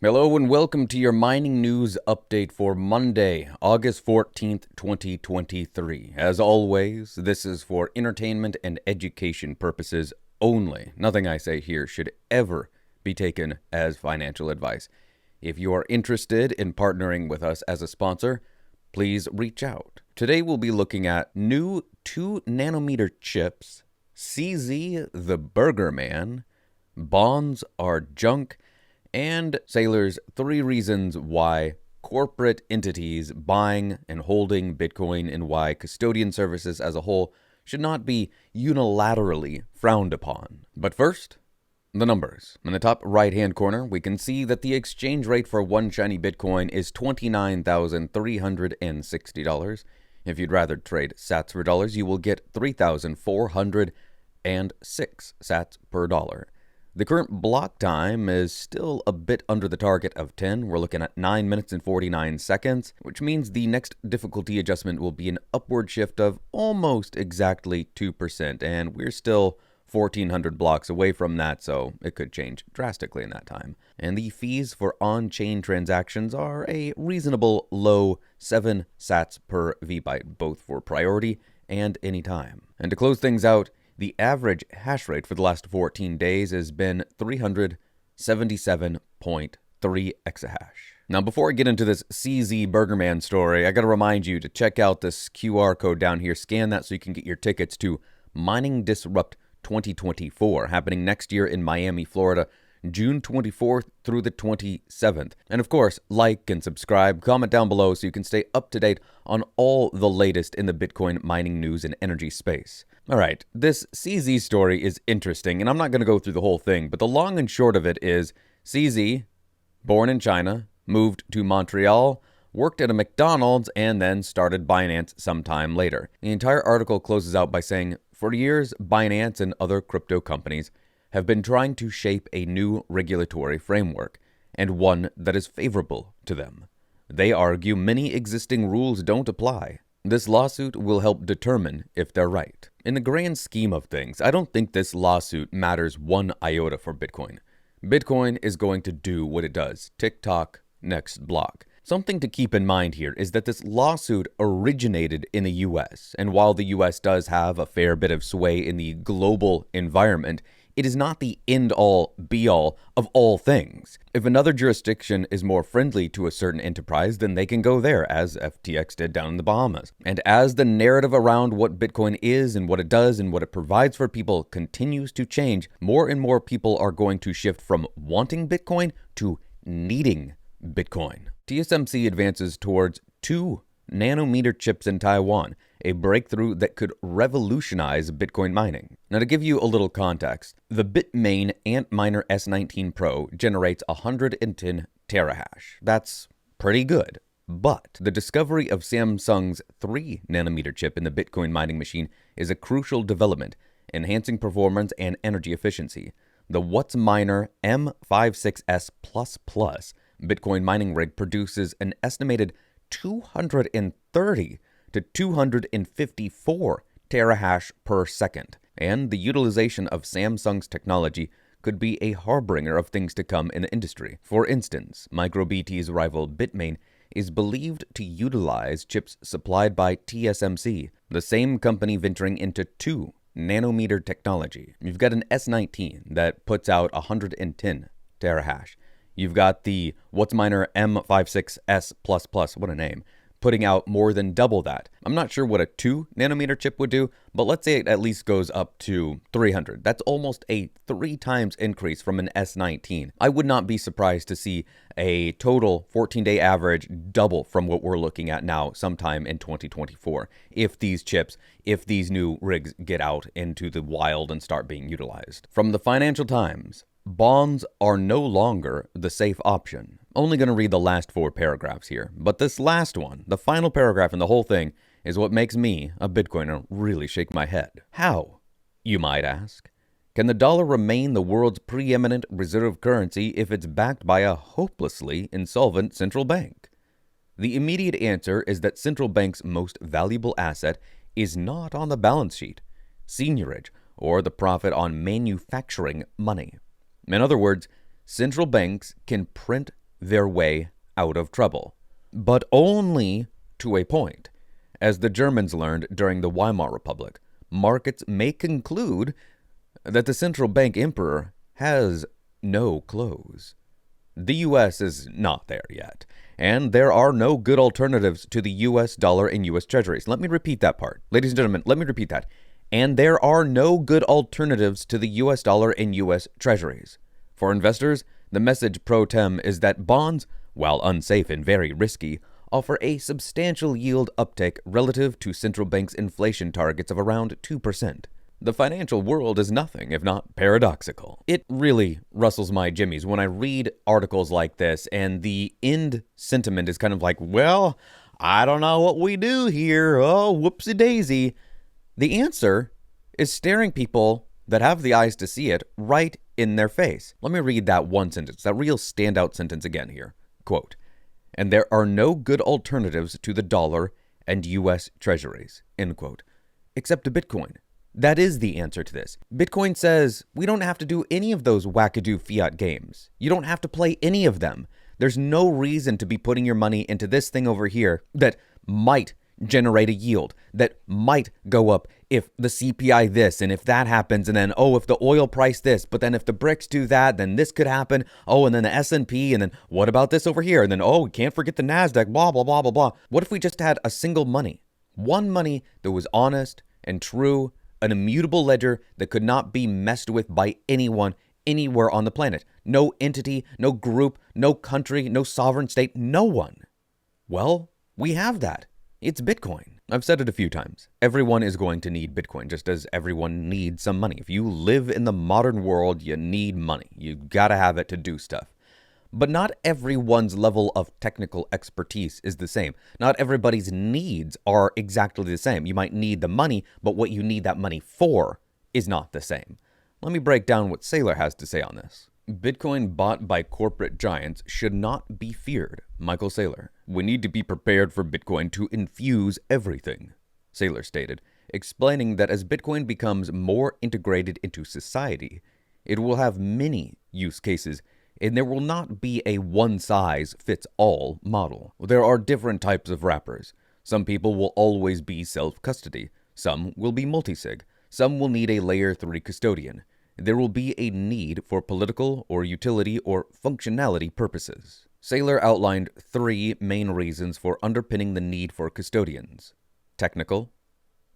Hello and welcome to your mining news update for Monday, August 14th, 2023. As always, this is for entertainment and education purposes only. Nothing I say here should ever be taken as financial advice. If you are interested in partnering with us as a sponsor, please reach out. Today we'll be looking at new 2 nanometer chips, CZ the Burger Man, bonds are junk, and Saylor's 3 reasons why corporate entities buying and holding Bitcoin and why custodian services as a whole should not be unilaterally frowned upon. But first, the numbers. In the top right-hand corner, we can see that the exchange rate for one shiny Bitcoin is $29,360. If you'd rather trade sats for dollars, you will get 3,406 sats per dollar. The current block time is still a bit under the target of 10. We're looking at 9 minutes and 49 seconds, which means the next difficulty adjustment will be an upward shift of almost exactly 2%, and we're still 1,400 blocks away from that, so it could change drastically in that time. And the fees for on-chain transactions are a reasonable low 7 sats per vbyte, both for priority and anytime. And to close things out, the average hash rate for the last 14 days has been 377.3 exahash. Now, before I get into this CZ Burgerman story, I gotta remind you to check out this QR code down here. Scan that so you can get your tickets to Mining Disrupt 2024, happening next year in Miami, Florida, June 24th through the 27th. And of course, like and subscribe, comment down below so you can stay up to date on all the latest in the Bitcoin mining news and energy space. Alright, this CZ story is interesting, and I'm not going to go through the whole thing, but the long and short of it is CZ, born in China, moved to Montreal, worked at a McDonald's, and then started Binance sometime later. The entire article closes out by saying, for years, Binance and other crypto companies have been trying to shape a new regulatory framework, and one that is favorable to them. They argue many existing rules don't apply. This lawsuit will help determine if they're right. In the grand scheme of things, I don't think this lawsuit matters one iota for Bitcoin. Bitcoin is going to do what it does. Tick-tock, next block. Something to keep in mind here is that this lawsuit originated in the US, and while the US does have a fair bit of sway in the global environment, it is not the end-all, be-all of all things. If another jurisdiction is more friendly to a certain enterprise, then they can go there, as FTX did down in the Bahamas. And as the narrative around what Bitcoin is and what it does and what it provides for people continues to change, more and more people are going to shift from wanting Bitcoin to needing Bitcoin. TSMC advances towards 2 nanometer chips in Taiwan, a breakthrough that could revolutionize Bitcoin mining. Now, to give you a little context, the Bitmain Antminer S19 Pro generates 110 terahash. That's pretty good. But the discovery of Samsung's 3 nanometer chip in the Bitcoin mining machine is a crucial development, enhancing performance and energy efficiency. The WhatsMiner M56S++ Bitcoin mining rig produces an estimated 230 to 254 terahash per second, and the utilization of Samsung's technology could be a harbinger of things to come in the industry. For instance, MicroBT's rival Bitmain is believed to utilize chips supplied by TSMC, the same company venturing into 2 nanometer technology. You've got an S19 that puts out 110 terahash. You've got the WhatsMiner M56S++, what a name, putting out more than double that. I'm not sure what a 2 nanometer chip would do, but let's say it at least goes up to 300. That's almost a 3 times increase from an S19. I would not be surprised to see a total 14-day average double from what we're looking at now sometime in 2024 if these chips, if these new rigs get out into the wild and start being utilized. From the Financial Times, bonds are no longer the safe option. Only going to read the last 4 paragraphs here, but this last one, the final paragraph in the whole thing, is what makes me, a Bitcoiner, really shake my head. How, you might ask, can the dollar remain the world's preeminent reserve currency if it's backed by a hopelessly insolvent central bank? The immediate answer is that central bank's most valuable asset is not on the balance sheet, seigniorage, or the profit on manufacturing money. In other words, central banks can print their way out of trouble. But only to a point. As the Germans learned during the Weimar Republic, markets may conclude that the central bank emperor has no clothes. The U.S. is not there yet, and there are no good alternatives to the U.S. dollar and U.S. treasuries. Let me repeat that part. Ladies and gentlemen, let me repeat that. And there are no good alternatives to the U.S. dollar and U.S. treasuries. For investors, the message pro tem is that bonds, while unsafe and very risky, offer a substantial yield uptick relative to central banks' inflation targets of around 2%. The financial world is nothing if not paradoxical. It really rustles my jimmies when I read articles like this and the end sentiment is kind of like, well, I don't know what we do here. Oh, whoopsie daisy. The answer is staring people that have the eyes to see it right in their face. Let me read that one sentence, that real standout sentence again here. Quote, and there are no good alternatives to the dollar and U.S. treasuries, end quote, except to Bitcoin. That is the answer to this. Bitcoin says we don't have to do any of those wackadoo fiat games. You don't have to play any of them. There's no reason to be putting your money into this thing over here that might generate a yield, that might go up if the CPI this, and if that happens, and then, oh, if the oil price this, but then if the BRICS do that, then this could happen. Oh, and then the S&P, and then what about this over here? And then, oh, we can't forget the NASDAQ, blah, blah, blah, blah, blah. What if we just had a single money? One money that was honest and true, an immutable ledger that could not be messed with by anyone, anywhere on the planet. No entity, no group, no country, no sovereign state, no one. Well, we have that. It's Bitcoin. I've said it a few times. Everyone is going to need Bitcoin, just as everyone needs some money. If you live in the modern world, you need money. You gotta have it to do stuff. But not everyone's level of technical expertise is the same. Not everybody's needs are exactly the same. You might need the money, but what you need that money for is not the same. Let me break down what Saylor has to say on this. Bitcoin bought by corporate giants should not be feared. Michael Saylor. We need to be prepared for Bitcoin to infuse everything, Saylor stated, explaining that as Bitcoin becomes more integrated into society, it will have many use cases and there will not be a one-size-fits-all model. There are different types of wrappers. Some people will always be self-custody. Some will be multisig. Some will need a Layer 3 custodian. There will be a need for political or utility or functionality purposes. Saylor outlined 3 main reasons for underpinning the need for custodians: technical,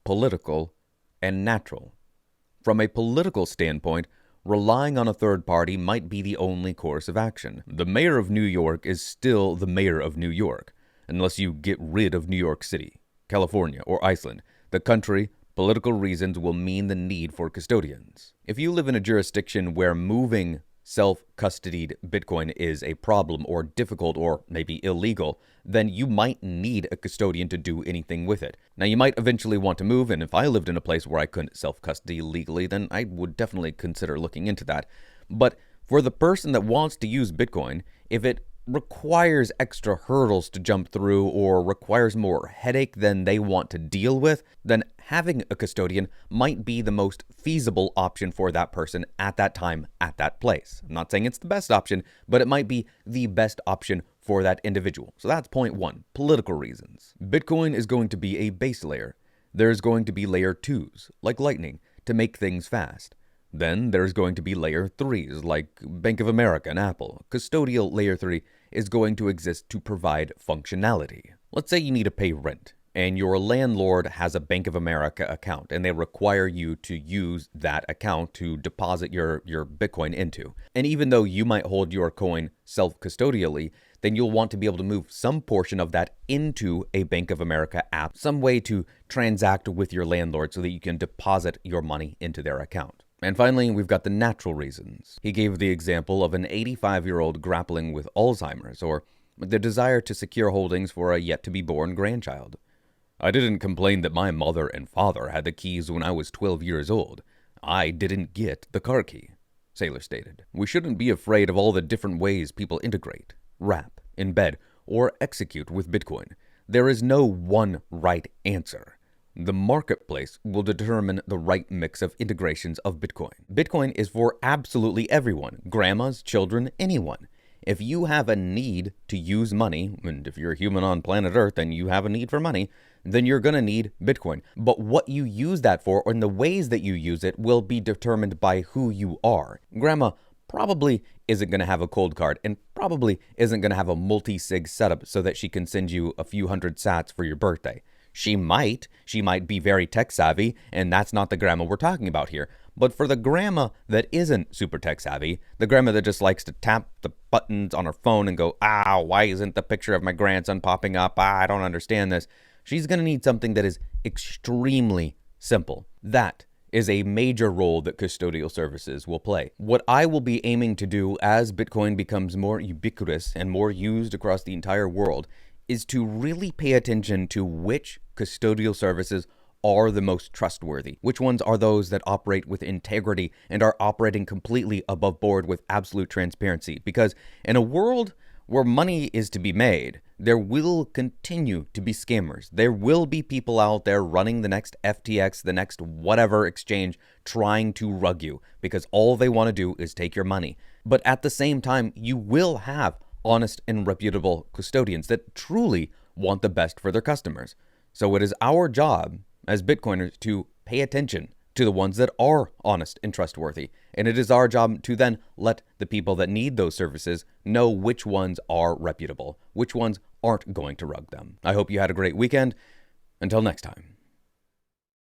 political, and natural. From a political standpoint, relying on a third party might be the only course of action. The mayor of New York is still the mayor of New York, unless you get rid of New York City, California, or Iceland. The country, political reasons will mean the need for custodians. If you live in a jurisdiction where moving self-custodied Bitcoin is a problem or difficult or maybe illegal, then you might need a custodian to do anything with it. Now, you might eventually want to move, and if I lived in a place where I couldn't self-custody legally, then I would definitely consider looking into that. But for the person that wants to use Bitcoin, if it requires extra hurdles to jump through or requires more headache than they want to deal with, then having a custodian might be the most feasible option for that person at that time, at that place. I'm not saying it's the best option, but it might be the best option for that individual. So that's point 1, political reasons. Bitcoin is going to be a base layer. There's going to be layer 2s, like Lightning, to make things fast. Then there's going to be layer 3s, like Bank of America and Apple. Custodial layer 3 is going to exist to provide functionality. Let's say you need to pay rent, and your landlord has a Bank of America account, and they require you to use that account to deposit your Bitcoin into. And even though you might hold your coin self-custodially, then you'll want to be able to move some portion of that into a Bank of America app, some way to transact with your landlord so that you can deposit your money into their account. And finally, we've got the natural reasons. He gave the example of an 85-year-old grappling with Alzheimer's, or the desire to secure holdings for a yet-to-be-born grandchild. I didn't complain that my mother and father had the keys when I was 12 years old. I didn't get the car key, Saylor stated. We shouldn't be afraid of all the different ways people integrate, wrap, embed, or execute with Bitcoin. There is no one right answer. The marketplace will determine the right mix of integrations of Bitcoin. Bitcoin is for absolutely everyone, grandmas, children, anyone. if you have a need to use money, and if you're a human on planet Earth and you have a need for money, then you're going to need Bitcoin. But what you use that for and the ways that you use it will be determined by who you are. Grandma probably isn't going to have a cold card and probably isn't going to have a multi-sig setup so that she can send you a few hundred sats for your birthday. She might be very tech savvy, and that's not the grandma we're talking about here. But for the grandma that isn't super tech savvy, the grandma that just likes to tap the buttons on her phone and go, why isn't the picture of my grandson popping up? I don't understand this. She's going to need something that is extremely simple. That is a major role that custodial services will play. What I will be aiming to do as Bitcoin becomes more ubiquitous and more used across the entire world is to really pay attention to which custodial services are the most trustworthy, which ones are those that operate with integrity and are operating completely above board with absolute transparency. Because in a world where money is to be made, there will continue to be scammers. There will be people out there running the next FTX, the next whatever exchange, trying to rug you because all they want to do is take your money. But at the same time, you will have honest and reputable custodians that truly want the best for their customers. So it is our job as Bitcoiners to pay attention to the ones that are honest and trustworthy. And it is our job to then let the people that need those services know which ones are reputable, which ones aren't going to rug them. I hope you had a great weekend. Until next time.